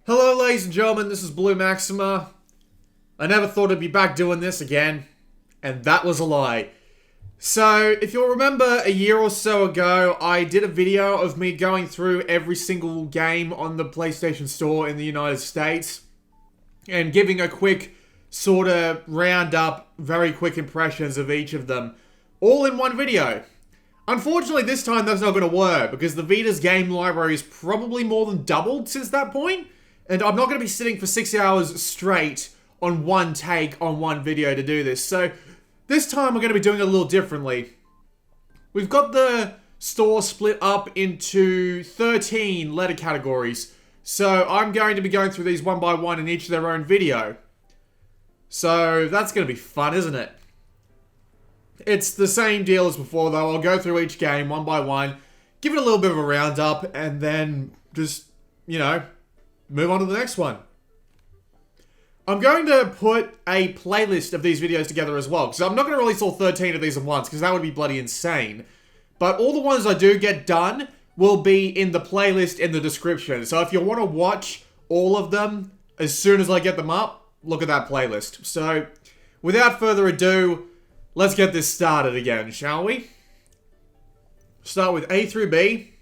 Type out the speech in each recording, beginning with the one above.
Hello ladies and gentlemen, this is Blue Maxima. I never thought I'd be back doing this again, and that was a lie. So, if you'll remember a year or so ago, I did a video of me going through every single game on the PlayStation Store in the United States, and giving a quick sort of round-up, very quick impressions of each of them, all in one video. Unfortunately, this time that's not going to work, because the Vita's game library is probably more than doubled since that point. And I'm not going to be sitting for 6 hours straight on one take on one video to do this. So this time we're going to be doing it a little differently. We've got the store split up into 13 letter categories. So I'm going to be going through these one by one in each of their own video. So that's going to be fun, isn't it? It's the same deal as before though. I'll go through each game one by one, give it a little bit of a roundup, and then just, you know, move on to the next one. I'm going to put a playlist of these videos together as well, because I'm not going to release all 13 of these at once, because that would be bloody insane. But all the ones I do get done will be in the playlist in the description. So if you want to watch all of them, as soon as I get them up, look at that playlist. So, without further ado, let's get this started again, shall we? Start with A through B,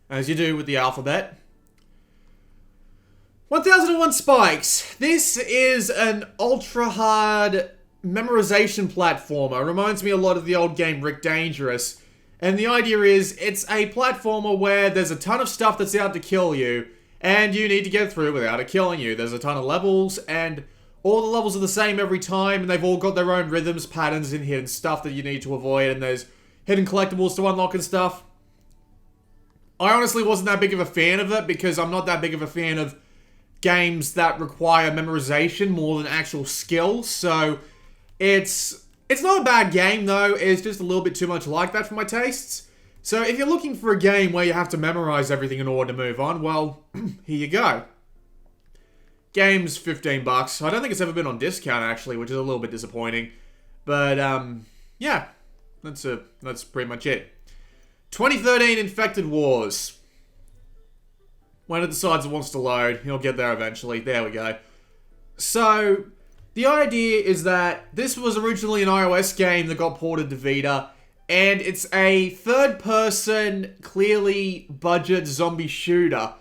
as you do with the alphabet. 1001 Spikes. This is an ultra-hard memorization platformer. It reminds me a lot of the old game Rick Dangerous. And the idea is, it's a platformer where there's a ton of stuff that's out to kill you, and you need to get through without it killing you. There's a ton of levels, and all the levels are the same every time, and they've all got their own rhythms, patterns, and hidden stuff that you need to avoid, and there's hidden collectibles to unlock and stuff. I honestly wasn't that big of a fan of it, because I'm not that big of a fan of games that require memorization more than actual skill, so it's not a bad game though, it's just a little bit too much like that for my tastes. So if you're looking for a game where you have to memorize everything in order to move on, well, here you go. Game's $15. I don't think it's ever been on discount actually, which is a little bit disappointing. But yeah, that's pretty much it. 2013 Infected Wars. When it decides it wants to load, you'll get there eventually. There we go. So, the idea is that this was originally an iOS game that got ported to Vita, and it's a third-person, clearly budget zombie shooter,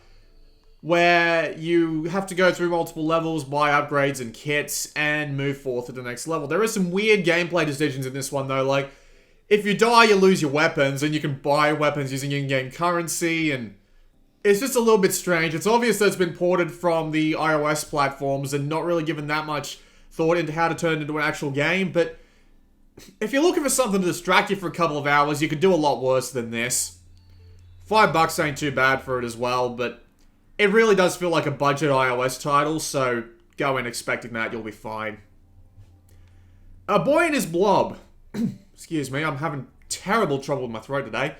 where you have to go through multiple levels, buy upgrades and kits, and move forth to the next level. There are some weird gameplay decisions in this one, though, like, if you die, you lose your weapons, and you can buy weapons using in-game currency, and it's just a little bit strange. It's obvious that it's been ported from the iOS platforms and not really given that much thought into how to turn it into an actual game, but if you're looking for something to distract you for a couple of hours, you could do a lot worse than this. $5 ain't too bad for it as well, but it really does feel like a budget iOS title, so go in expecting that, you'll be fine. A Boy and His Blob. Excuse me, I'm having terrible trouble with my throat today.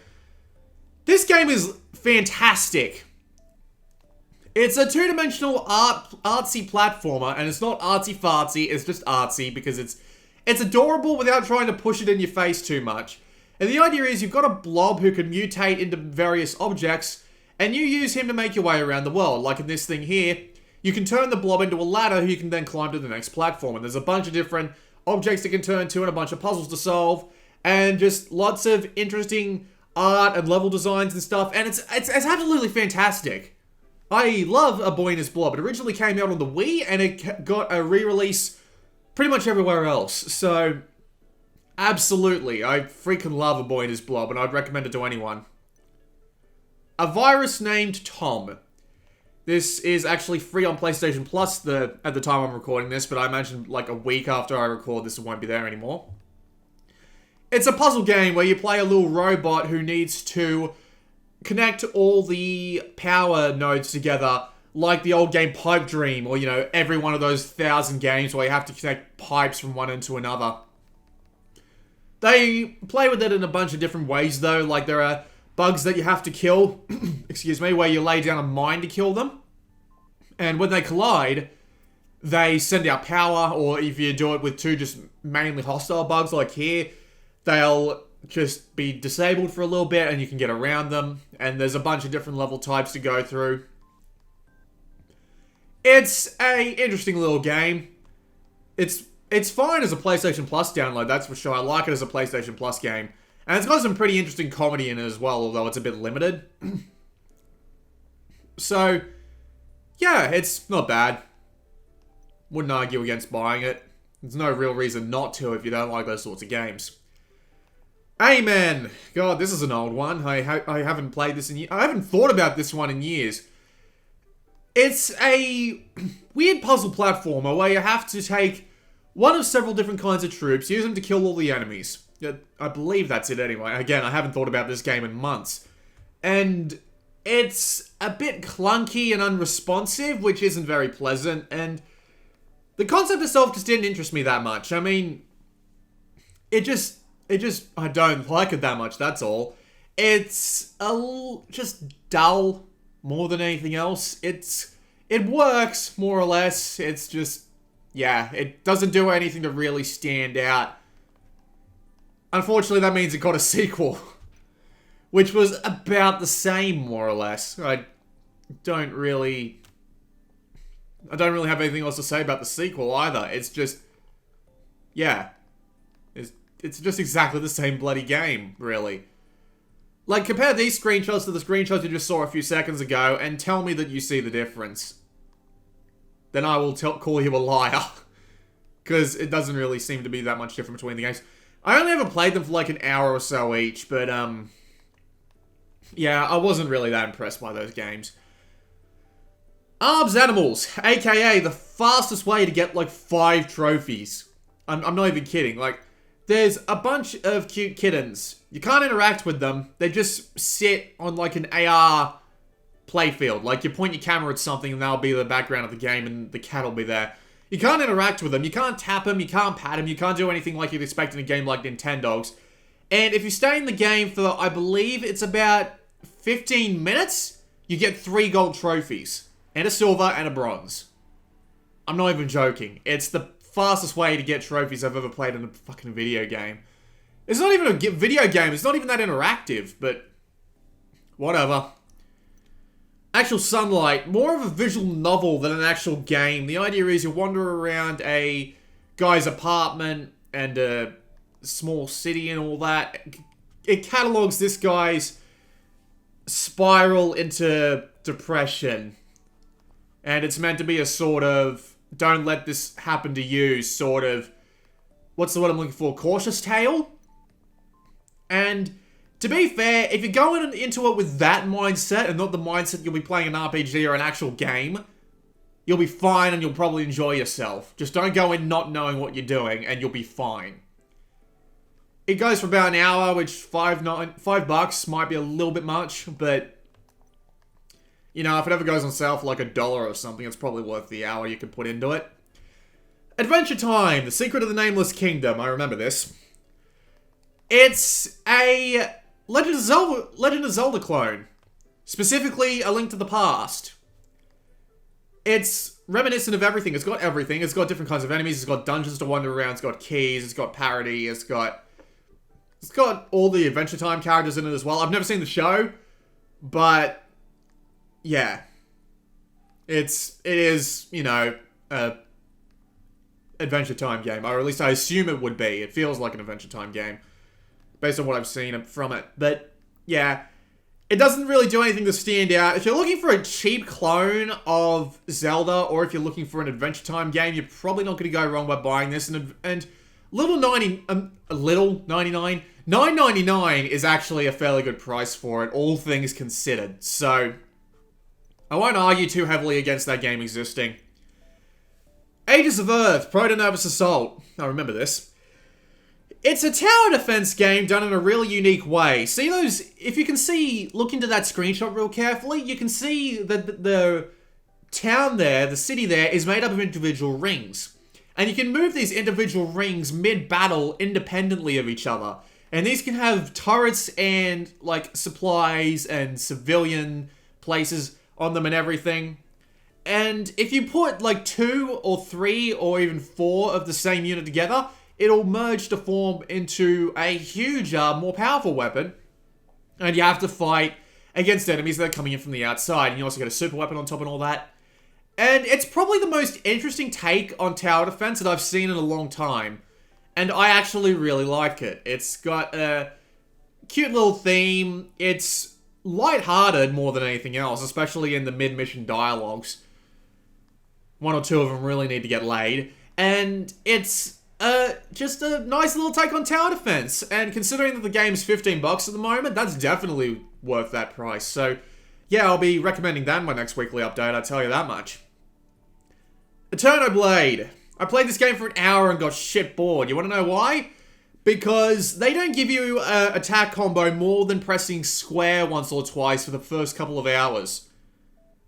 This game is fantastic. It's a two-dimensional artsy platformer, and it's not artsy-fartsy, it's just artsy, because it's adorable without trying to push it in your face too much. And the idea is you've got a blob who can mutate into various objects, and you use him to make your way around the world. Like in this thing here, you can turn the blob into a ladder who you can then climb to the next platform. And there's a bunch of different objects it can turn to and a bunch of puzzles to solve, and just lots of interesting art and level designs and stuff, and it's absolutely fantastic. I love A Boy and His Blob. It originally came out on the Wii, and it got a re-release pretty much everywhere else, so absolutely, I freaking love A Boy and His Blob, and I'd recommend it to anyone. A Virus Named Tom. This is actually free on PlayStation Plus at the time I'm recording this, but I imagine like a week after I record this it won't be there anymore. It's a puzzle game where you play a little robot who needs to connect all the power nodes together, like the old game Pipe Dream, or, you know, every one of those 1,000 games where you have to connect pipes from one end to another. They play with it in a bunch of different ways, though. Like, there are bugs that you have to kill, excuse me, where you lay down a mine to kill them. And when they collide, they send out power, or if you do it with two just mainly hostile bugs, like here, they'll just be disabled for a little bit and you can get around them. And there's a bunch of different level types to go through. It's a interesting little game. It's fine as a PlayStation Plus download, that's for sure. I like it as a PlayStation Plus game. And it's got some pretty interesting comedy in it as well, although it's a bit limited. So, yeah, it's not bad. Wouldn't argue against buying it. There's no real reason not to if you don't like those sorts of games. Amen! God, this is an old one. I haven't played this in years. I haven't thought about this one in years. It's a weird puzzle platformer where you have to take one of several different kinds of troops, use them to kill all the enemies. I believe that's it anyway. Again, I haven't thought about this game in months. And it's a bit clunky and unresponsive, which isn't very pleasant, and the concept itself just didn't interest me that much. I mean, I don't like it that much, that's all. It's just dull more than anything else. It works, more or less. It's just, yeah, it doesn't do anything to really stand out. Unfortunately, that means it got a sequel, which was about the same, more or less. I don't really have anything else to say about the sequel either. It's just, yeah, it's just exactly the same bloody game, really. Like, compare these screenshots to the screenshots you just saw a few seconds ago, and tell me that you see the difference. Then I will call you a liar. Because it doesn't really seem to be that much different between the games. I only ever played them for like an hour or so each, but, yeah, I wasn't really that impressed by those games. Arbs Animals, aka the fastest way to get like 5 trophies. I'm not even kidding. Like, there's a bunch of cute kittens. You can't interact with them. They just sit on like an AR playfield. Like, you point your camera at something and that'll be the background of the game and the cat will be there. You can't interact with them. You can't tap them. You can't pat them. You can't do anything like you'd expect in a game like Nintendo's. And if you stay in the game for, I believe it's about 15 minutes, you get 3 gold trophies. And a silver and a bronze. I'm not even joking. It's the fastest way to get trophies I've ever played in a fucking video game. It's not even a video game. It's not even that interactive, but whatever. Actual Sunlight, more of a visual novel than an actual game. The idea is you wander around a guy's apartment and a small city and all that. It catalogs this guy's spiral into depression. And it's meant to be a sort of, don't let this happen to you, sort of, what's the word I'm looking for? Cautious tale? And to be fair, if you're going into it with that mindset and not the mindset you'll be playing an RPG or an actual game, you'll be fine and you'll probably enjoy yourself. Just don't go in not knowing what you're doing and you'll be fine. It goes for about an hour, which $5 might be a little bit much, but you know, if it ever goes on sale for like $1 or something, it's probably worth the hour you could put into it. Adventure Time, The Secret of the Nameless Kingdom. I remember this. It's a Legend of Zelda clone. Specifically, A Link to the Past. It's reminiscent of everything. It's got everything. It's got different kinds of enemies. It's got dungeons to wander around. It's got keys. It's got parody. It's got all the Adventure Time characters in it as well. I've never seen the show, but yeah, it is, you know, a Adventure Time game, or at least I assume it would be. It feels like an Adventure Time game, based on what I've seen from it. But yeah, it doesn't really do anything to stand out. If you're looking for a cheap clone of Zelda, or if you're looking for an Adventure Time game, you're probably not going to go wrong by buying this. And $9.99 is actually a fairly good price for it, all things considered. So I won't argue too heavily against that game existing. Ages of Earth, Proto-Nervous Assault. I remember this. It's a tower defense game done in a really unique way. See those, if you can see, look into that screenshot real carefully, you can see that the town there, the city there, is made up of individual rings. And you can move these individual rings mid-battle independently of each other. And these can have turrets and, like, supplies and civilian places on them and everything. And if you put like 2 or 3 or even 4 of the same unit together, it'll merge to form into a huge, more powerful weapon. And you have to fight against enemies that are coming in from the outside. And you also get a super weapon on top and all that. And it's probably the most interesting take on tower defense that I've seen in a long time. And I actually really like it. It's got a cute little theme. It's lighthearted more than anything else, especially in the mid-mission dialogues. One or two of them really need to get laid. And it's just a nice little take on tower defense. And considering that the game's $15 at the moment, that's definitely worth that price. So, yeah, I'll be recommending that in my next weekly update, I'll tell you that much. Eterno Blade. I played this game for an hour and got shit bored. You want to know why? Because they don't give you an attack combo more than pressing square once or twice for the first couple of hours.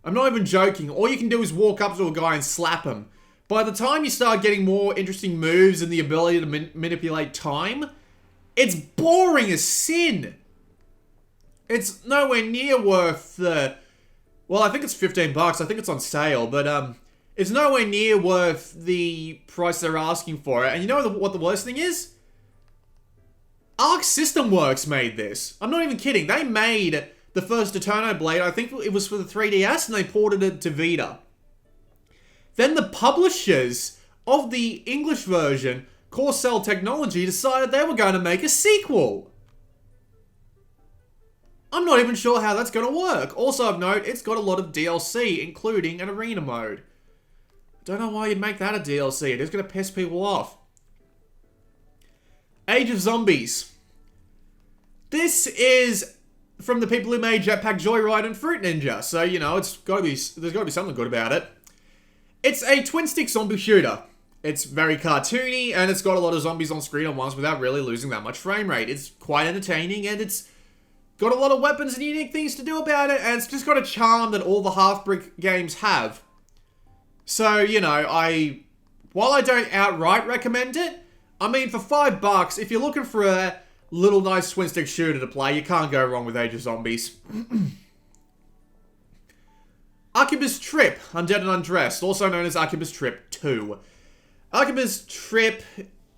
I'm not even joking. All you can do is walk up to a guy and slap him. By the time you start getting more interesting moves and the ability to manipulate time, it's boring as sin. It's nowhere near worth the... Well, I think it's $15. I think it's on sale, but it's nowhere near worth the price they're asking for it. And you know what the worst thing is? Arc System Works made this. I'm not even kidding. They made the first Eterno Blade. I think it was for the 3DS, and they ported it to Vita. Then the publishers of the English version, Corcel Technology, decided they were going to make a sequel. I'm not even sure how that's going to work. Also of note, it's got a lot of DLC, including an arena mode. Don't know why you'd make that a DLC. It is going to piss people off. Age of Zombies. This is from the people who made Jetpack Joyride and Fruit Ninja, so you know there's got to be something good about it. It's a twin-stick zombie shooter. It's very cartoony, and it's got a lot of zombies on screen at once without really losing that much frame rate. It's quite entertaining, and it's got a lot of weapons and unique things to do about it, and it's just got a charm that all the Half-Brick games have. So, you know, while I don't outright recommend it, I mean, for $5, if you're looking for a little nice twin-stick shooter to play, you can't go wrong with Age of Zombies. Arquebus Trip, Undead and Undressed, also known as Arquebus Trip 2. Arquebus Trip,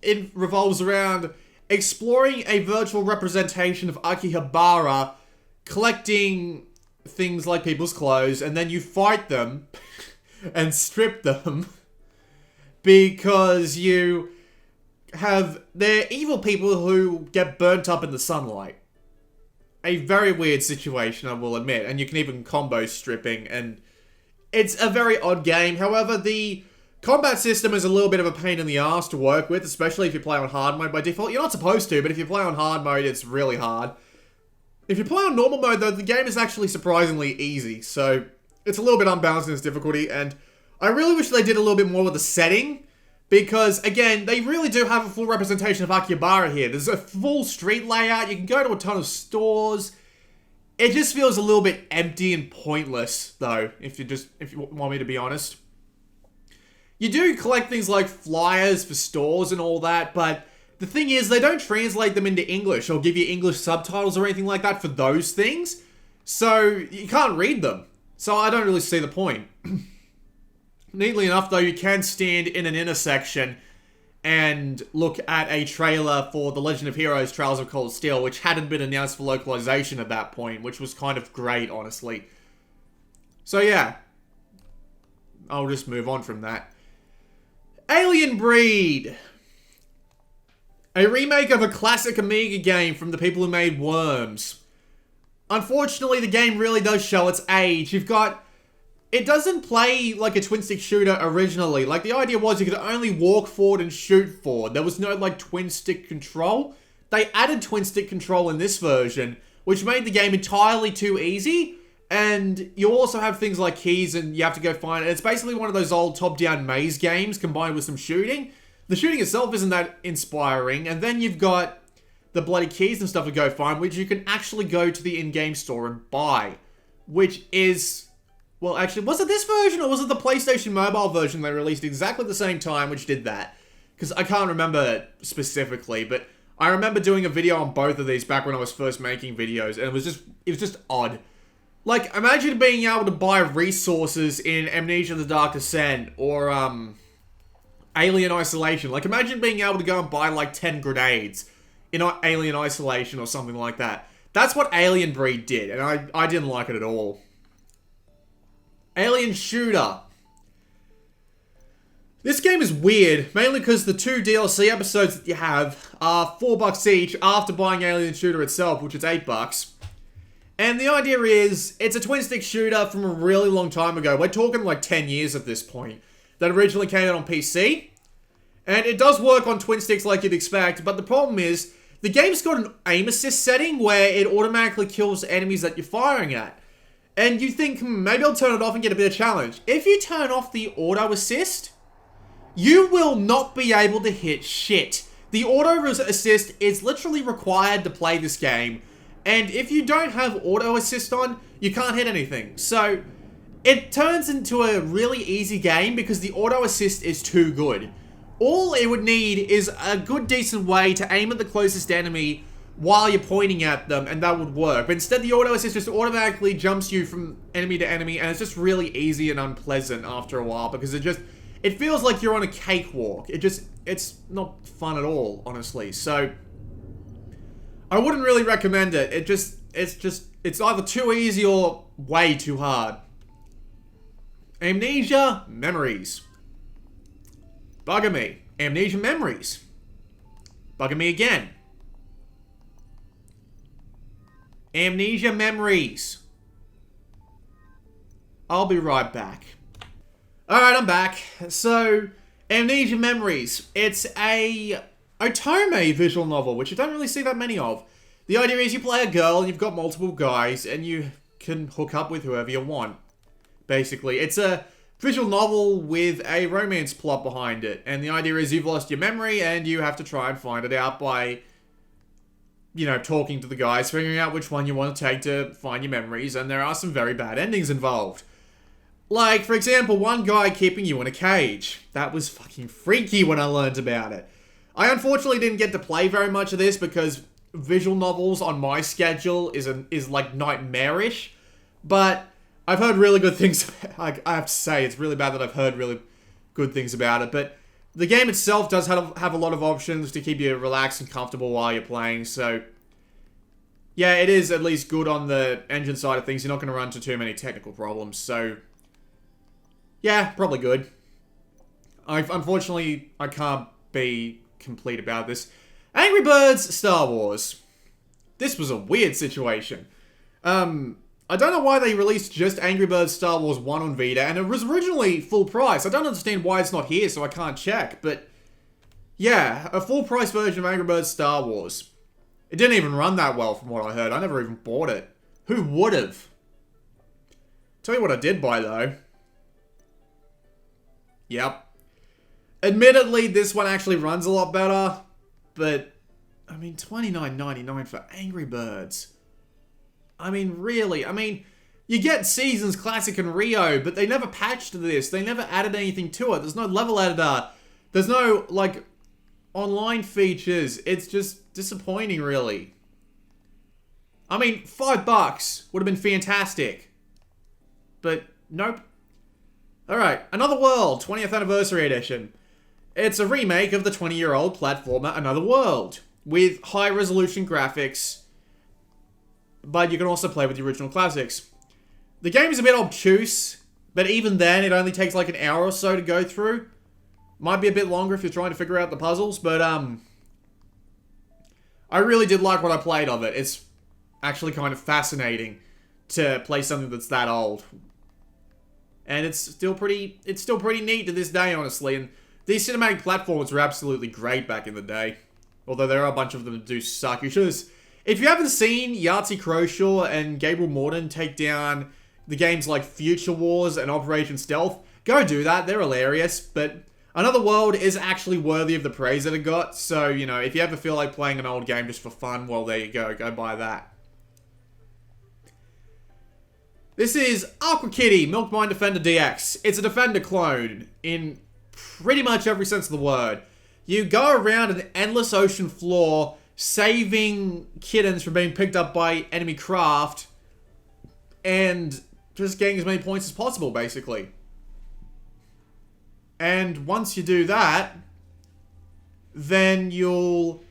it revolves around exploring a virtual representation of Akihabara, collecting things like people's clothes, and then you fight them and strip them because they're evil people who get burnt up in the sunlight. A very weird situation, I will admit, and you can even combo stripping, and it's a very odd game. However, the combat system is a little bit of a pain in the ass to work with, especially if you play on hard mode by default. You're not supposed to, but if you play on hard mode, it's really hard. If you play on normal mode, though, the game is actually surprisingly easy, so it's a little bit unbalanced in its difficulty, and I really wish they did a little bit more with the setting, because, again, they really do have a full representation of Akihabara here. There's a full street layout, you can go to a ton of stores. It just feels a little bit empty and pointless, though, if you want me to be honest. You do collect things like flyers for stores and all that, but the thing is, they don't translate them into English or give you English subtitles or anything like that for those things, so you can't read them. So I don't really see the point. Neatly enough, though, you can stand in an intersection and look at a trailer for The Legend of Heroes Trails of Cold Steel, which hadn't been announced for localization at that point, which was kind of great, honestly. So yeah, I'll just move on from that. Alien Breed. A remake of a classic Amiga game from the people who made Worms. Unfortunately, the game really does show its age. It doesn't play like a twin-stick shooter originally. Like, the idea was you could only walk forward and shoot forward. There was no, like, twin-stick control. They added twin-stick control in this version, which made the game entirely too easy. And you also have things like keys and you have to go find it. It's basically one of those old top-down maze games combined with some shooting. The shooting itself isn't that inspiring. And then you've got the bloody keys and stuff to go find, which you can actually go to the in-game store and buy. Which is... Well, actually, was it this version or was it the PlayStation Mobile version they released exactly at the same time, which did that? Because I can't remember specifically, but I remember doing a video on both of these back when I was first making videos, and it was just odd. Like, imagine being able to buy resources in Amnesia: The Dark Descent or Alien Isolation. Like, imagine being able to go and buy like 10 grenades in Alien Isolation or something like that. That's what Alien Breed did, and I didn't like it at all. Alien Shooter. This game is weird, mainly because the 2 DLC episodes that you have are $4 each after buying Alien Shooter itself, which is $8. And the idea is, it's a twin-stick shooter from a really long time ago. We're talking like 10 years at this point. That originally came out on PC. And it does work on twin sticks like you'd expect, but the problem is, the game's got an aim assist setting where it automatically kills enemies that you're firing at. And you think, maybe I'll turn it off and get a bit of challenge. If you turn off the auto assist, you will not be able to hit shit. The auto assist is literally required to play this game. And if you don't have auto assist on, you can't hit anything. So, it turns into a really easy game because the auto assist is too good. All it would need is a good, decent way to aim at the closest enemy while you're pointing at them, and that would work. But instead, the auto assist just automatically jumps you from enemy to enemy, and it's just really easy and unpleasant after a while because it feels like you're on a cakewalk. It's not fun at all, honestly. So, I wouldn't really recommend it. It's either too easy or way too hard. Amnesia Memories. Bugger me. Amnesia Memories. Bugger me again. Amnesia Memories. I'll be right back. Alright, I'm back. So, Amnesia Memories. It's a otome visual novel, which you don't really see that many of. The idea is you play a girl and you've got multiple guys and you can hook up with whoever you want. Basically, it's a visual novel with a romance plot behind it. And the idea is you've lost your memory and you have to try and find it out by, you know, talking to the guys, figuring out which one you want to take to find your memories. And there are some very bad endings involved. Like, for example, one guy keeping you in a cage. That was fucking freaky when I learned about it. I unfortunately didn't get to play very much of this because visual novels on my schedule is like nightmarish. But I've heard really good things. I have to say, it's really bad that I've heard really good things about it. But the game itself does have a lot of options to keep you relaxed and comfortable while you're playing. So, yeah, it is at least good on the engine side of things. You're not going to run into too many technical problems. So, yeah, probably good. Unfortunately, I can't be complete about this. Angry Birds Star Wars. This was a weird situation. I don't know why they released just Angry Birds Star Wars 1 on Vita, and it was originally full price. I don't understand why it's not here, so I can't check, but yeah, a full price version of Angry Birds Star Wars. It didn't even run that well from what I heard. I never even bought it. Who would've? Tell you what I did buy, though. Yep. Admittedly, this one actually runs a lot better, but, I mean, $29.99 for Angry Birds. I mean, really, you get Seasons Classic and Rio, but they never patched this. They never added anything to it. There's no level editor. There's no, like, online features. It's just disappointing, really. I mean, $5 would have been fantastic. But, nope. Alright, Another World, 20th Anniversary Edition. It's a remake of the 20-year-old platformer Another World, with high-resolution graphics, but you can also play with the original classics. The game is a bit obtuse, but even then, it only takes like an hour or so to go through. Might be a bit longer if you're trying to figure out the puzzles, but I really did like what I played of it. It's actually kind of fascinating to play something that's that old. And it's still pretty neat to this day, honestly. And these cinematic platforms were absolutely great back in the day. Although there are a bunch of them that do suck. If you haven't seen Yahtzee Croshaw and Gabriel Morton take down the games like Future Wars and Operation Stealth, go do that. They're hilarious. But Another World is actually worthy of the praise that it got. So, you know, if you ever feel like playing an old game just for fun, well, there you go. Go buy that. This is Aqua Kitty Milk Mine Defender DX. It's a Defender clone in pretty much every sense of the word. You go around an endless ocean floor saving kittens from being picked up by enemy craft and just getting as many points as possible, basically. And once you do that, then you'll...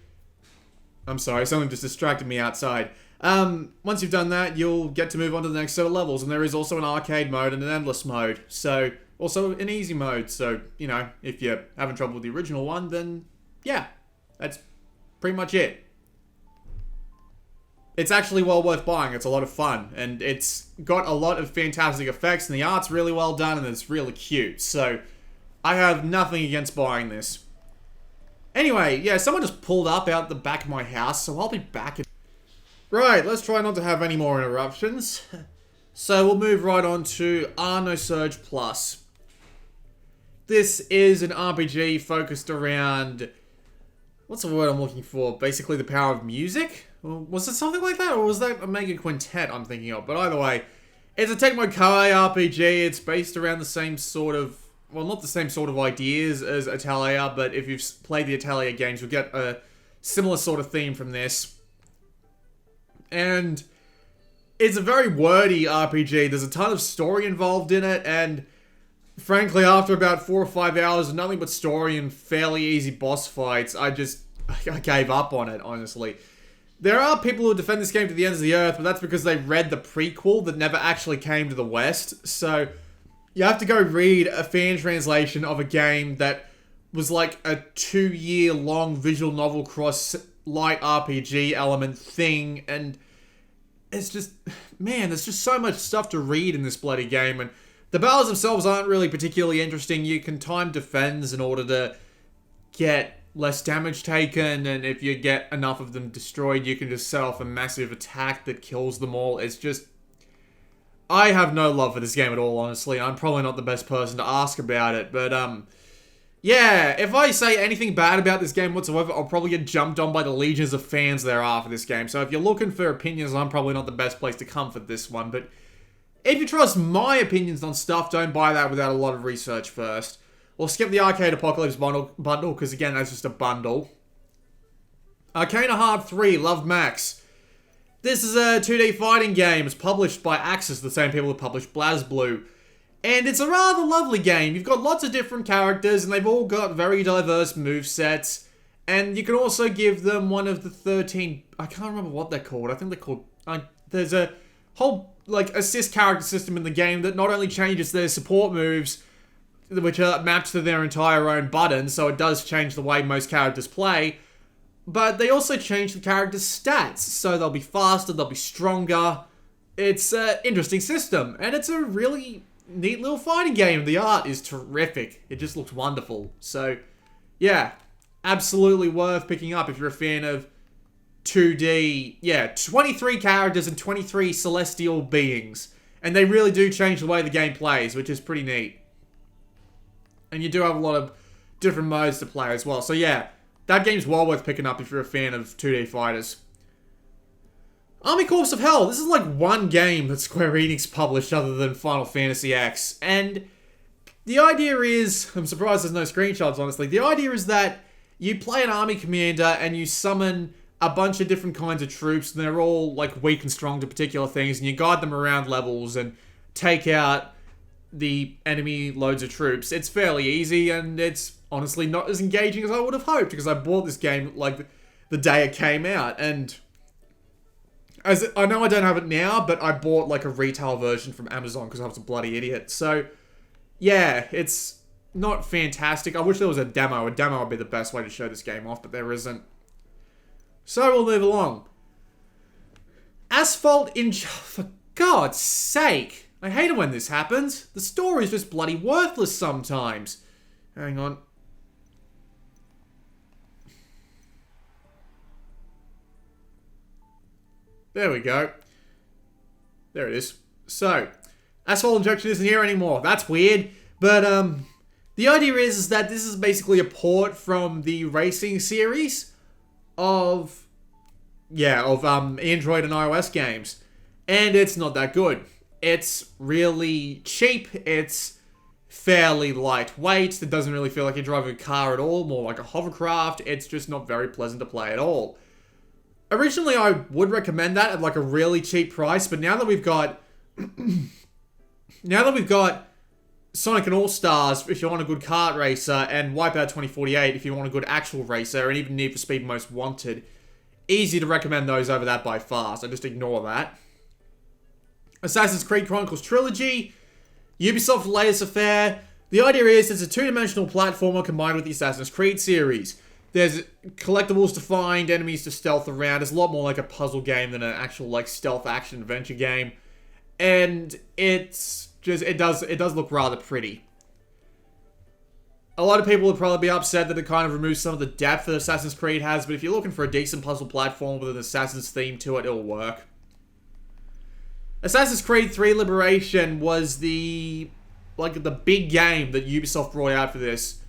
I'm sorry, someone just distracted me outside. Once you've done that, you'll get to move on to the next set of levels, and there is also an arcade mode and an endless mode. So, also an easy mode. So, you know, if you're having trouble with the original one, then yeah, that's pretty much it. It's actually well worth buying. It's a lot of fun, and it's got a lot of fantastic effects, and the art's really well done, and it's really cute. So, I have nothing against buying this. Anyway, yeah, someone just pulled up out the back of my house, so I'll be back in... Right, let's try not to have any more interruptions. So, we'll move right on to Arno Surge Plus. This is an RPG focused around... What's the word I'm looking for? Basically the power of music? Was it something like that? Or was that a Mega Quintet I'm thinking of? But either way, it's a Tecmo Koei RPG. It's based around the same sort of... Well, not the same sort of ideas as Italia, but if you've played the Italia games, you'll get a similar sort of theme from this. And it's a very wordy RPG. There's a ton of story involved in it, and frankly, after about 4 or 5 hours of nothing but story and fairly easy boss fights, I gave up on it, honestly. There are people who defend this game to the ends of the earth, but that's because they read the prequel that never actually came to the West. So, you have to go read a fan translation of a game that was like a 2-year-long visual novel cross light RPG element thing, and it's just, man, there's just so much stuff to read in this bloody game, and the battles themselves aren't really particularly interesting. You can time defends in order to get less damage taken, and if you get enough of them destroyed, you can just set off a massive attack that kills them all. It's just... I have no love for this game at all, honestly. I'm probably not the best person to ask about it, but, yeah, if I say anything bad about this game whatsoever, I'll probably get jumped on by the legions of fans there are for this game. So if you're looking for opinions, I'm probably not the best place to come for this one, but if you trust my opinions on stuff, don't buy that without a lot of research first. We'll skip the Arcade Apocalypse bundle, because again, that's just a bundle. Arcana Heart 3, Love Max. This is a 2D fighting game. It's published by Axis, the same people who published BlazBlue. And it's a rather lovely game. You've got lots of different characters, and they've all got very diverse movesets. And you can also give them one of the 13... I can't remember what they're called. I think they're called... there's a whole, like, assist character system in the game that not only changes their support moves, which are mapped to their entire own button, so it does change the way most characters play, but they also change the character's stats, so they'll be faster, they'll be stronger. It's an interesting system, and it's a really neat little fighting game. The art is terrific. It just looks wonderful. So, yeah, absolutely worth picking up if you're a fan of 2D. Yeah, 23 characters and 23 celestial beings, and they really do change the way the game plays, which is pretty neat. And you do have a lot of different modes to play as well. So yeah, that game's well worth picking up if you're a fan of 2D fighters. Army Corps of Hell. This is like one game that Square Enix published other than Final Fantasy X. And the idea is... I'm surprised there's no screenshots, honestly. The idea is that you play an army commander and you summon a bunch of different kinds of troops. And they're all like weak and strong to particular things. And you guide them around levels and take out the enemy loads of troops. It's fairly easy, and it's honestly not as engaging as I would have hoped, because I bought this game like the day it came out, and as I know I don't have it now, but I bought like a retail version from Amazon because I was a bloody idiot. So yeah, it's not fantastic. I wish there was a demo. A demo would be the best way to show this game off, but there isn't. So we'll move along. Asphalt in... For God's sake! I hate it when this happens. The story's just bloody worthless sometimes. Hang on. There we go. There it is. So, Asphalt Injection isn't here anymore. That's weird. But, the idea is that this is basically a port from the racing series of Android and iOS games. And it's not that good. It's really cheap, it's fairly lightweight, it doesn't really feel like you're driving a car at all, more like a hovercraft. It's just not very pleasant to play at all. Originally, I would recommend that at like a really cheap price, but now that we've got... Sonic and All-Stars, if you want a good kart racer, and Wipeout 2048, if you want a good actual racer, and even Need for Speed Most Wanted, Easy to recommend those over that by far, so just ignore that. Assassin's Creed Chronicles Trilogy, Ubisoft latest affair. The idea is it's a two-dimensional platformer combined with the Assassin's Creed series. There's collectibles to find, enemies to stealth around. It's a lot more like a puzzle game than an actual like stealth action adventure game. And it's just it does look rather pretty. A lot of people would probably be upset that it kind of removes some of the depth that Assassin's Creed has, but if you're looking for a decent puzzle platform with an Assassin's theme to it, it'll work. Assassin's Creed 3 Liberation was the big game that Ubisoft brought out for this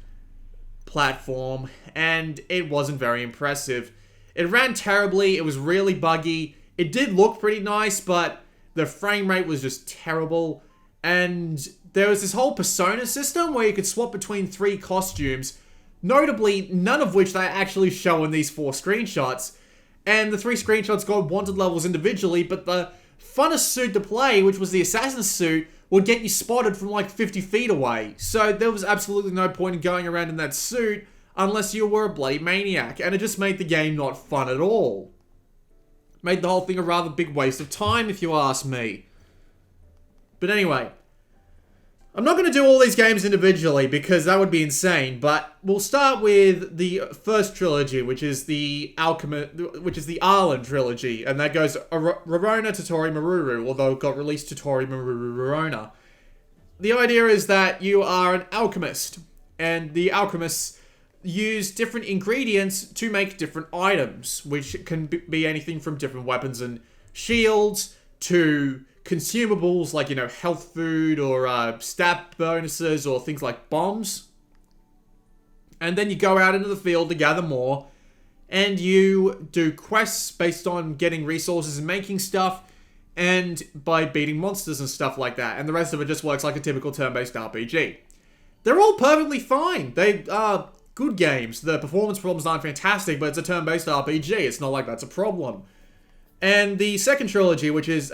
platform, and it wasn't very impressive. It ran terribly, it was really buggy, it did look pretty nice, but the frame rate was just terrible, and there was this whole persona system where you could swap between 3 costumes, notably none of which they actually show in these 4 screenshots, and the 3 screenshots got wanted levels individually, but the funnest suit to play, which was the assassin's suit, would get you spotted from like 50 feet away. So there was absolutely no point in going around in that suit unless you were a bloody maniac. And it just made the game not fun at all. Made the whole thing a rather big waste of time, if you ask me. But anyway, I'm not going to do all these games individually because that would be insane, but we'll start with the first trilogy, which is the Arlen trilogy, and that goes Rorona to Tori Maruru, although it got released to Tori Maruru Rorona. The idea is that you are an alchemist, and the alchemists use different ingredients to make different items, which can be anything from different weapons and shields to consumables like, health food or stat bonuses or things like bombs. And then you go out into the field to gather more, and you do quests based on getting resources and making stuff, and by beating monsters and stuff like that. And the rest of it just works like a typical turn-based RPG. They're all perfectly fine. They are good games. The performance problems aren't fantastic, but it's a turn-based RPG. It's not like that's a problem. And the second trilogy, which is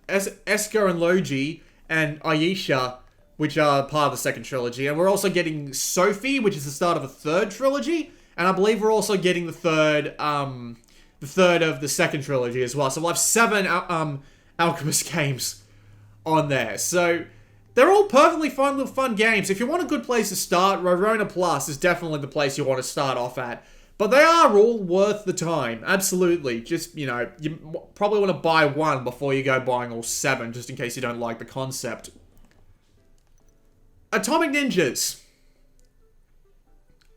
Esker and Logi and Aisha, which are part of the second trilogy. And we're also getting Sophie, which is the start of a third trilogy. And I believe we're also getting the third of the second trilogy as well. So we'll have 7 Alchemist games on there. So they're all perfectly fun little fun games. If you want a good place to start, Rorona Plus is definitely the place you want to start off at. But they are all worth the time. Absolutely. Just, you probably want to buy one before you go buying all 7, just in case you don't like the concept. Atomic Ninjas.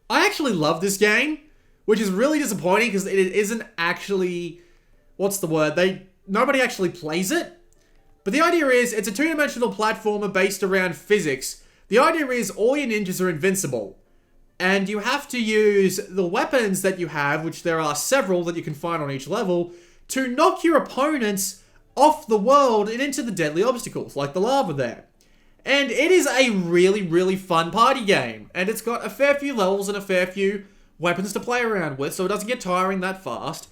I actually love this game, which is really disappointing because it isn't actually... What's the word? Nobody actually plays it. But the idea is, it's a 2-dimensional platformer based around physics. The idea is all your ninjas are invincible. And you have to use the weapons that you have, which there are several that you can find on each level, to knock your opponents off the world and into the deadly obstacles, like the lava there. And it is a really, really fun party game. And it's got a fair few levels and a fair few weapons to play around with, so it doesn't get tiring that fast.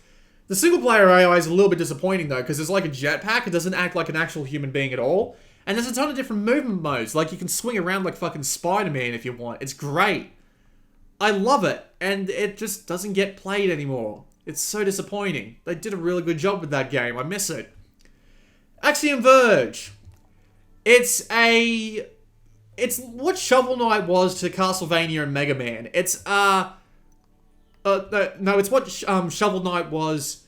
The single-player AI is a little bit disappointing, though, because it's like a jetpack. It doesn't act like an actual human being at all. And there's a ton of different movement modes. Like, you can swing around like fucking Spider-Man if you want. It's great. I love it, and it just doesn't get played anymore. It's so disappointing. They did a really good job with that game. I miss it. Axiom Verge. It's what Shovel Knight was to Castlevania and Mega Man. It's what Shovel Knight was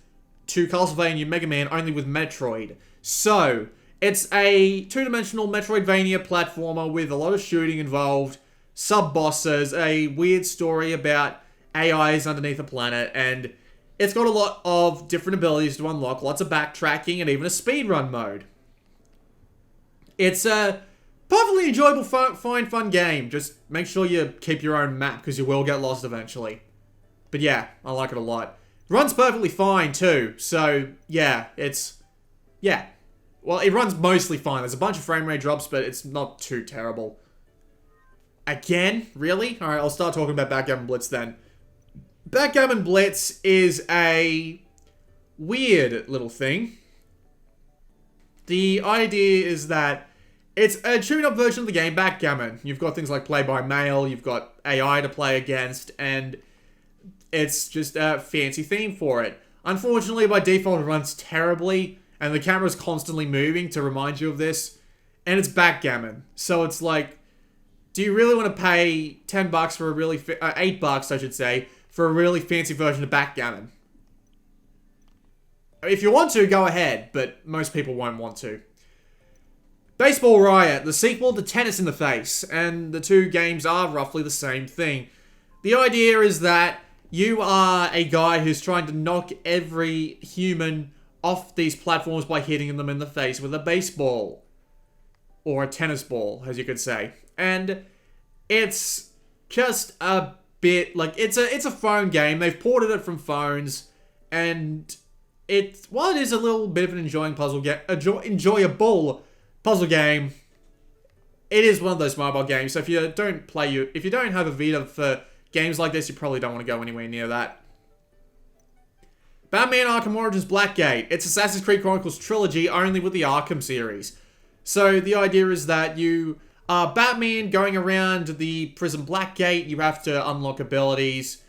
to Castlevania and Mega Man, only with Metroid. So, it's a 2-dimensional Metroidvania platformer with a lot of shooting involved, sub-bosses, a weird story about AIs underneath a planet, and it's got a lot of different abilities to unlock, lots of backtracking, and even a speedrun mode. It's a perfectly enjoyable, fun game. Just make sure you keep your own map, because you will get lost eventually. But yeah, I like it a lot. Runs perfectly fine, too. So, yeah, well, it runs mostly fine. There's a bunch of frame rate drops, but it's not too terrible. Again? Really? Alright, I'll start talking about Backgammon Blitz then. Backgammon Blitz is a weird little thing. The idea is that it's a tuned-up version of the game Backgammon. You've got things like play-by-mail, you've got AI to play against, and it's just a fancy theme for it. Unfortunately, by default, it runs terribly, and the camera's constantly moving to remind you of this. And it's backgammon. So it's like, do you really want to pay $10 for a really... $8, I should say, for a really fancy version of backgammon? If you want to, go ahead, but most people won't want to. Baseball Riot, the sequel to Tennis in the Face, and the two games are roughly the same thing. The idea is that you are a guy who's trying to knock every human off these platforms by hitting them in the face with a baseball. Or a tennis ball, as you could say. And it's just a bit, like, it's a phone game. They've ported it from phones, and while it is a little bit of an enjoyable puzzle game, it is one of those mobile games. So if you don't have a Vita for games like this, you probably don't want to go anywhere near that. Batman Arkham Origins Blackgate. It's Assassin's Creed Chronicles trilogy, only with the Arkham series. So the idea is that you are Batman going around the prison Blackgate. You have to unlock abilities,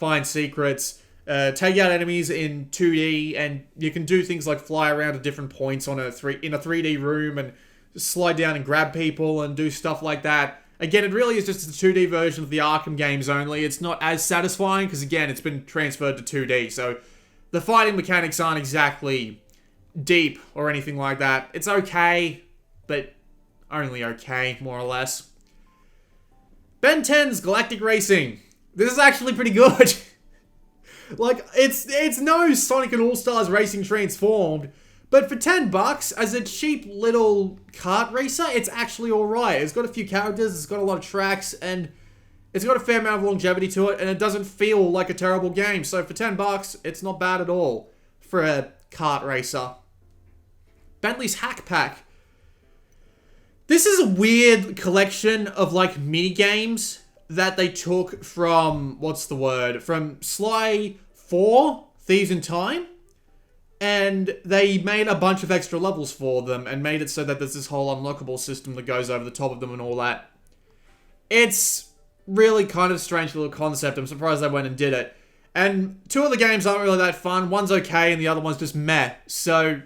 find secrets, take out enemies in 2D, and you can do things like fly around to different points in a 3D room and slide down and grab people and do stuff like that. Again, it really is just a 2D version of the Arkham games only. It's not as satisfying because, again, it's been transferred to 2D, so the fighting mechanics aren't exactly deep or anything like that. It's okay, but only okay, more or less. Ben 10's Galactic Racing. This is actually pretty good. Like, it's no Sonic and All-Stars Racing Transformed, but for $10, as a cheap little kart racer, it's actually alright. It's got a few characters, it's got a lot of tracks, and it's got a fair amount of longevity to it, and it doesn't feel like a terrible game. So for $10, it's not bad at all for a kart racer. Bentley's Hack Pack. This is a weird collection of, like, mini-games that they took from, from Sly 4, Thieves in Time, and they made a bunch of extra levels for them and made it so that there's this whole unlockable system that goes over the top of them and all that. It's really kind of a strange little concept. I'm surprised they went and did it. And two of the games aren't really that fun. One's okay and the other one's just meh. So,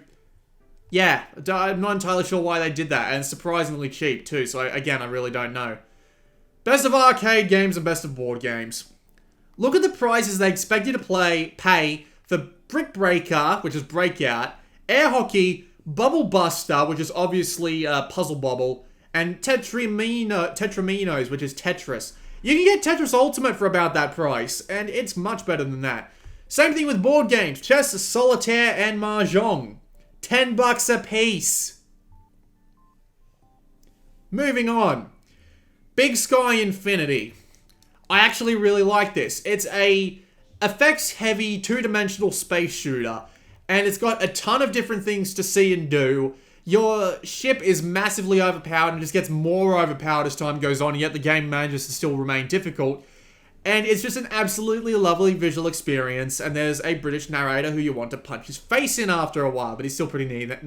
yeah, I'm not entirely sure why they did that, and it's surprisingly cheap too, so again, I really don't know. Best of arcade games and best of board games. Look at the prices they expect you to pay for Brick Breaker, which is Breakout, Air Hockey, Bubble Buster, which is obviously Puzzle Bobble, and Tetraminos, which is Tetris. You can get Tetris Ultimate for about that price, and it's much better than that. Same thing with board games, chess, solitaire, and mahjong. $10 a piece. Moving on. Big Sky Infinity. I actually really like this. It's a effects-heavy, two-dimensional space shooter, and it's got a ton of different things to see and do. Your ship is massively overpowered and just gets more overpowered as time goes on, yet the game manages to still remain difficult. And it's just an absolutely lovely visual experience, and there's a British narrator who you want to punch his face in after a while, but he's still pretty neat,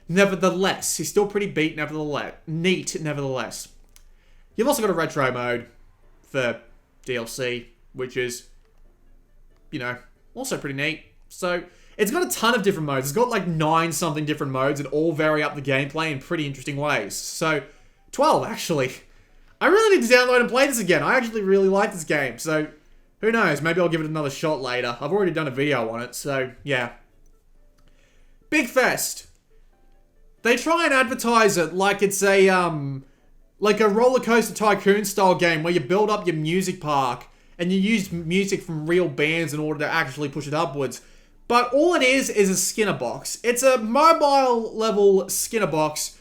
nevertheless. He's still pretty neat, nevertheless. You've also got a retro mode for DLC, which is, also pretty neat. So, it's got a ton of different modes. It's got like 9-something different modes and all vary up the gameplay in pretty interesting ways. So, 12 actually. I really need to download and play this again. I actually really like this game. So, who knows? Maybe I'll give it another shot later. I've already done a video on it, so yeah. Big Fest. They try and advertise it like it's a roller coaster tycoon style game where you build up your music park and you use music from real bands in order to actually push it upwards. But all it is a Skinner box. It's a mobile level Skinner box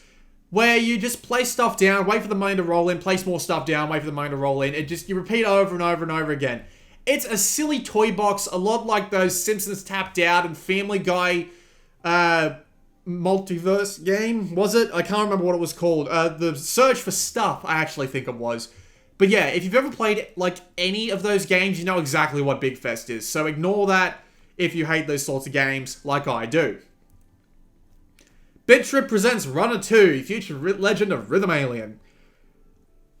where you just place stuff down, wait for the money to roll in, place more stuff down, wait for the money to roll in. You repeat over and over and over again. It's a silly toy box, a lot like those Simpsons Tapped Out and Family Guy multiverse game, was it? I can't remember what it was called. The Search for Stuff, I actually think it was. But yeah, if you've ever played like any of those games, you know exactly what Big Fest is. So ignore that if you hate those sorts of games like I do. Bit Trip presents Runner 2, Future Legend of Rhythm Alien.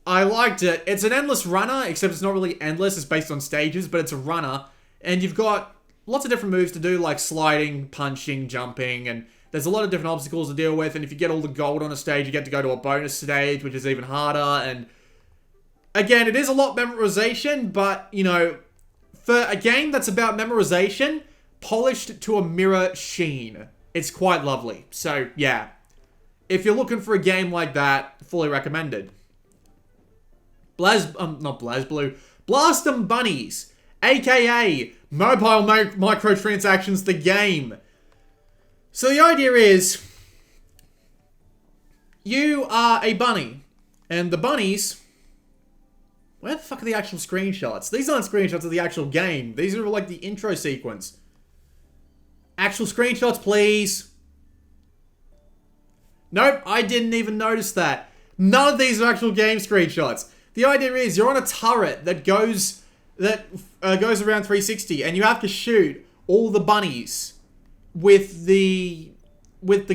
I liked it. It's an endless runner, except it's not really endless. It's based on stages, but it's a runner. And you've got lots of different moves to do, like sliding, punching, jumping, and there's a lot of different obstacles to deal with. And if you get all the gold on a stage, you get to go to a bonus stage, which is even harder. And again, it is a lot memorization, but, you know, for a game that's about memorization, polished to a mirror sheen, it's quite lovely. So, yeah. If you're looking for a game like that, fully recommended. Not BlazBlue. Blast 'em Bunnies, aka Mobile Microtransactions, the game. So the idea is, you are a bunny, and the bunnies... Where the fuck are the actual screenshots? These aren't screenshots of the actual game. These are like the intro sequence. Actual screenshots, please. Nope, I didn't even notice that. None of these are actual game screenshots. The idea is you're on a turret that goes around 360, and you have to shoot all the bunnies with the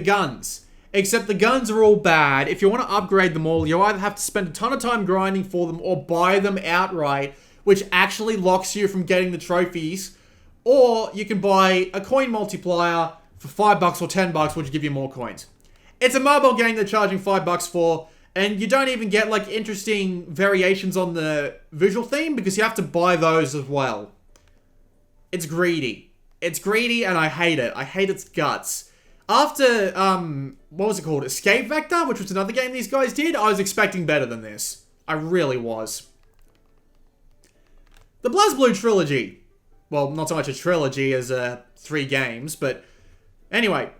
guns. Except the guns are all bad. If you want to upgrade them all, you either have to spend a ton of time grinding for them or buy them outright, which actually locks you from getting the trophies. Or you can buy a coin multiplier for $5 or $10, which will give you more coins. It's a mobile game they're charging $5 for, and you don't even get like interesting variations on the visual theme because you have to buy those as well. It's greedy. It's greedy and I hate it. I hate its guts. After, what was it called? Escape Vector, which was another game these guys did, I was expecting better than this. I really was. The BlazBlue trilogy. Well, not so much a trilogy as 3 games, but anyway.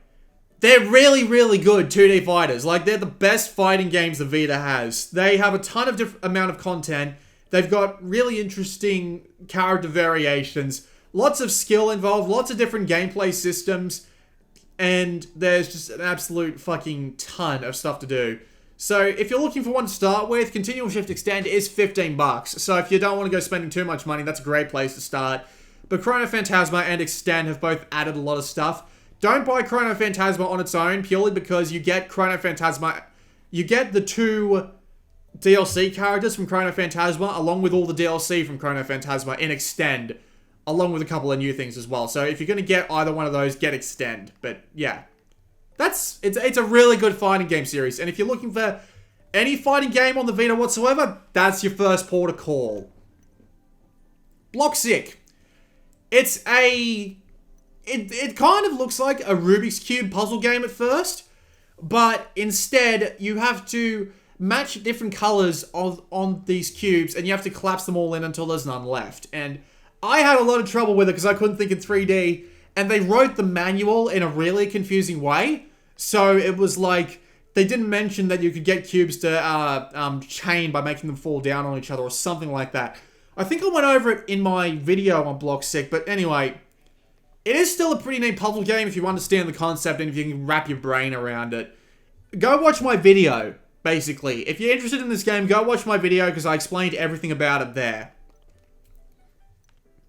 They're really, really good 2D fighters. Like, they're the best fighting games the Vita has. They have a ton of amount of content. They've got really interesting character variations. Lots of skill involved. Lots of different gameplay systems. And there's just an absolute fucking ton of stuff to do. So if you're looking for one to start with, Continual Shift Extend is $15. So if you don't want to go spending too much money, that's a great place to start. But Chrono Phantasma and Extend have both added a lot of stuff. Don't buy Chrono Phantasma on its own, purely because you get Chrono Phantasma... You get the 2 DLC characters from Chrono Phantasma, along with all the DLC from Chrono Phantasma in Extend, along with a couple of new things as well. So if you're going to get either one of those, get Extend. But yeah, it's a really good fighting game series. And if you're looking for any fighting game on the Vita whatsoever, that's your first port of call. Bloxic. It's It kind of looks like a Rubik's Cube puzzle game at first, but instead you have to match different colors on these cubes, and you have to collapse them all in until there's none left. And I had a lot of trouble with it because I couldn't think in 3D, and they wrote the manual in a really confusing way. So it was like, they didn't mention that you could get cubes to chain by making them fall down on each other or something like that. I think I went over it in my video on Bloxic, but anyway, it is still a pretty neat puzzle game if you understand the concept and if you can wrap your brain around it. Go watch my video, basically. If you're interested in this game, go watch my video because I explained everything about it there.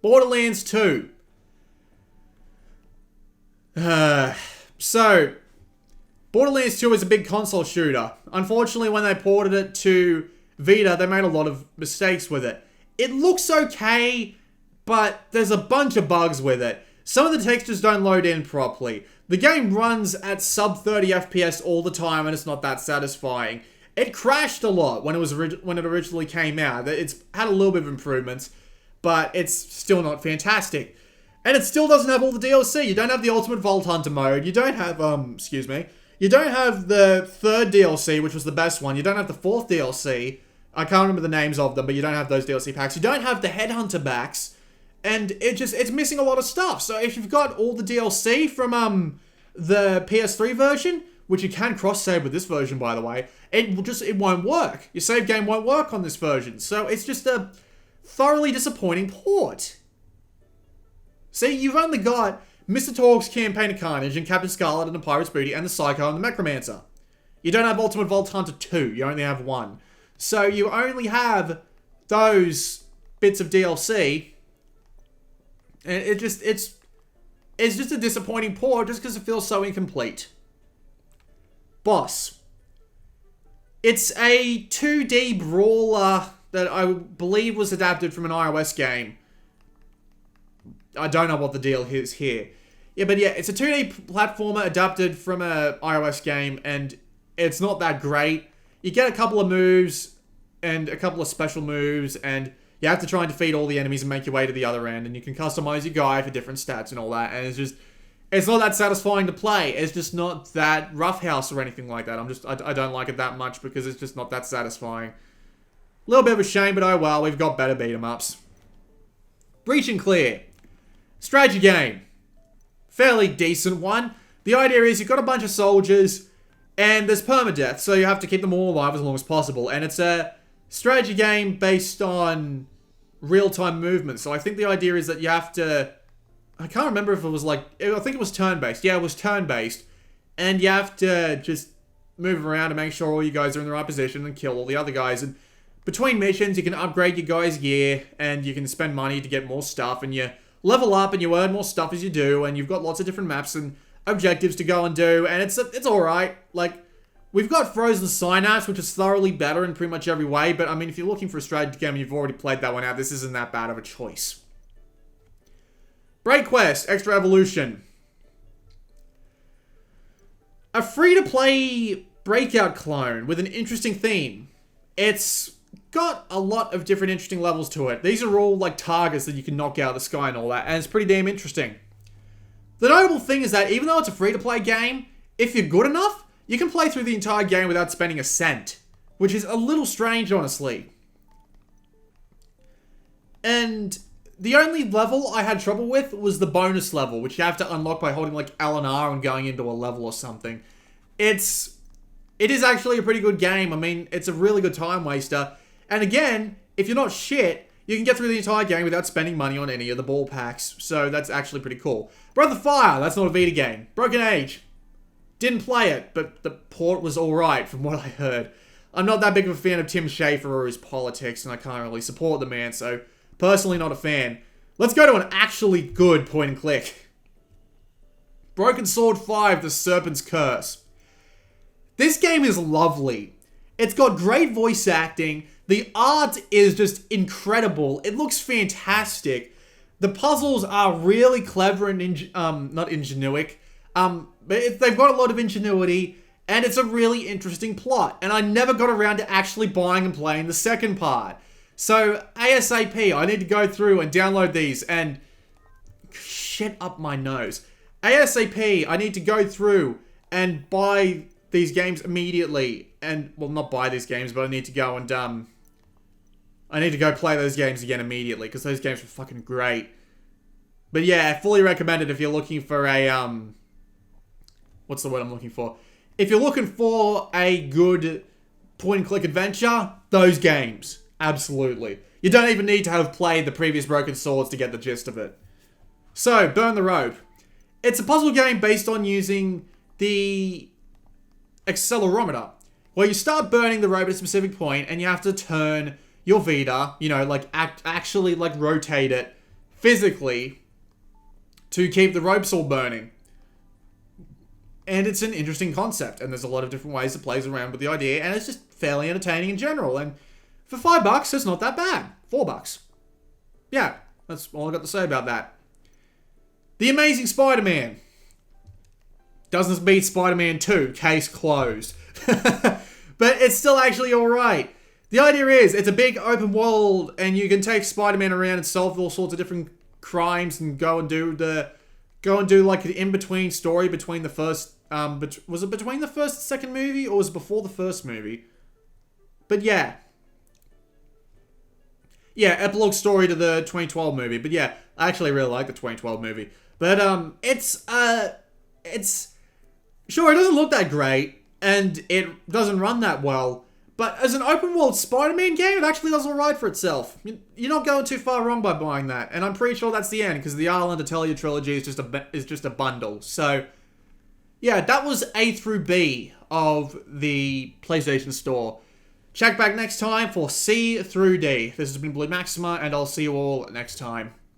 Borderlands 2. So, Borderlands 2 is a big console shooter. Unfortunately, when they ported it to Vita, they made a lot of mistakes with it. It looks okay, but there's a bunch of bugs with it. Some of the textures don't load in properly. The game runs at sub 30 FPS all the time, and it's not that satisfying. It crashed a lot when it originally came out. It's had a little bit of improvements, but it's still not fantastic. And it still doesn't have all the DLC. You don't have the Ultimate Vault Hunter mode. You don't have, You don't have the 3rd DLC, which was the best one. You don't have the 4th DLC. I can't remember the names of them, but you don't have those DLC packs. You don't have the Headhunter backs. And it's missing a lot of stuff. So if you've got all the DLC from the PS3 version, which you can cross-save with this version, by the way, it won't work. Your save game won't work on this version. So it's just a thoroughly disappointing port. See, you've only got Mr. Torgue's Campaign of Carnage and Captain Scarlet and the Pirate's Booty and the Psycho and the Necromancer. You don't have Ultimate Vault Hunter 2. You only have 1. So you only have those bits of DLC. And it's just a disappointing port just because it feels so incomplete. Boss. It's a 2D brawler that I believe was adapted from an iOS game. I don't know what the deal is here. Yeah, but yeah, it's a 2D platformer adapted from a iOS game, and it's not that great. You get a couple of moves and a couple of special moves, and you have to try and defeat all the enemies and make your way to the other end, and you can customize your guy for different stats and all that, and it's not that satisfying to play. It's just not that roughhouse or anything like that. I don't like it that much because it's just not that satisfying. A little bit of a shame, but oh well, we've got better beat 'em ups. Breach and Clear. Strategy game. Fairly decent one. The idea is you've got a bunch of soldiers, and there's permadeath, so you have to keep them all alive as long as possible. And it's a strategy game based on real-time movement. So I think the idea is that you have to... I can't remember if it was like... I think it was turn-based. Yeah, it was turn-based. And you have to just move around and make sure all you guys are in the right position and kill all the other guys. And between missions, you can upgrade your guys' gear, and you can spend money to get more stuff, and you level up, and you earn more stuff as you do, and you've got lots of different maps and objectives to go and do, and it's alright. Like, we've got Frozen Synapse, which is thoroughly better in pretty much every way, but I mean, if you're looking for a strategy game and you've already played that one out, this isn't that bad of a choice. Break Quest, Extra Evolution. A free-to-play Breakout clone with an interesting theme. It's got a lot of different interesting levels to it. These are all like targets that you can knock out of the sky and all that, and it's pretty damn interesting. The notable thing is that even though it's a free-to-play game, if you're good enough, you can play through the entire game without spending a cent, which is a little strange, honestly. And the only level I had trouble with was the bonus level, which you have to unlock by holding like L and R and going into a level or something. It is actually a pretty good game. I mean, it's a really good time waster. And again, if you're not shit, you can get through the entire game without spending money on any of the ball packs. So that's actually pretty cool. Breath of Fire, that's not a Vita game. Broken Age. Didn't play it, but the port was alright from what I heard. I'm not that big of a fan of Tim Schafer or his politics, and I can't really support the man, so personally not a fan. Let's go to an actually good point and click. Broken Sword 5, The Serpent's Curse. This game is lovely. It's got great voice acting. The art is just incredible. It looks fantastic. The puzzles are really clever and not ingenuic. But they've got a lot of ingenuity, and it's a really interesting plot. And I never got around to actually buying and playing the second part. So ASAP, I need to go through and download these and shit up my nose. ASAP, I need to go through and buy these games immediately. And, well, not buy these games, but I need to go and, I need to go play those games again immediately, because those games were fucking great. But yeah, fully recommended if you're looking for a, what's the word I'm looking for? If you're looking for a good point-and-click adventure, those games. Absolutely. You don't even need to have played the previous Broken Swords to get the gist of it. So, Burn the Rope. It's a puzzle game based on using the accelerometer, where you start burning the rope at a specific point, and you have to turn your Vita, you know, like actually like rotate it physically to keep the ropes all burning. And it's an interesting concept, and there's a lot of different ways it plays around with the idea, and it's just fairly entertaining in general. And for $5, it's not that bad. $4. Yeah, that's all I got to say about that. The Amazing Spider-Man. Doesn't beat Spider-Man 2, case closed. But it's still actually alright. The idea is, it's a big open world, and you can take Spider-Man around and solve all sorts of different crimes, and go and do like an in-between story between the first, was it between the first and second movie, or was it before the first movie? But yeah. Yeah, epilogue story to the 2012 movie. But yeah, I actually really like the 2012 movie. But, it's, sure, it doesn't look that great, and it doesn't run that well, but as an open-world Spider-Man game, it actually does alright for itself. You're not going too far wrong by buying that, and I'm pretty sure that's the end, because the Island Atelier trilogy is just a bundle. So, yeah, that was A through B of the PlayStation Store. Check back next time for C through D. This has been Blue Maxima, and I'll see you all next time.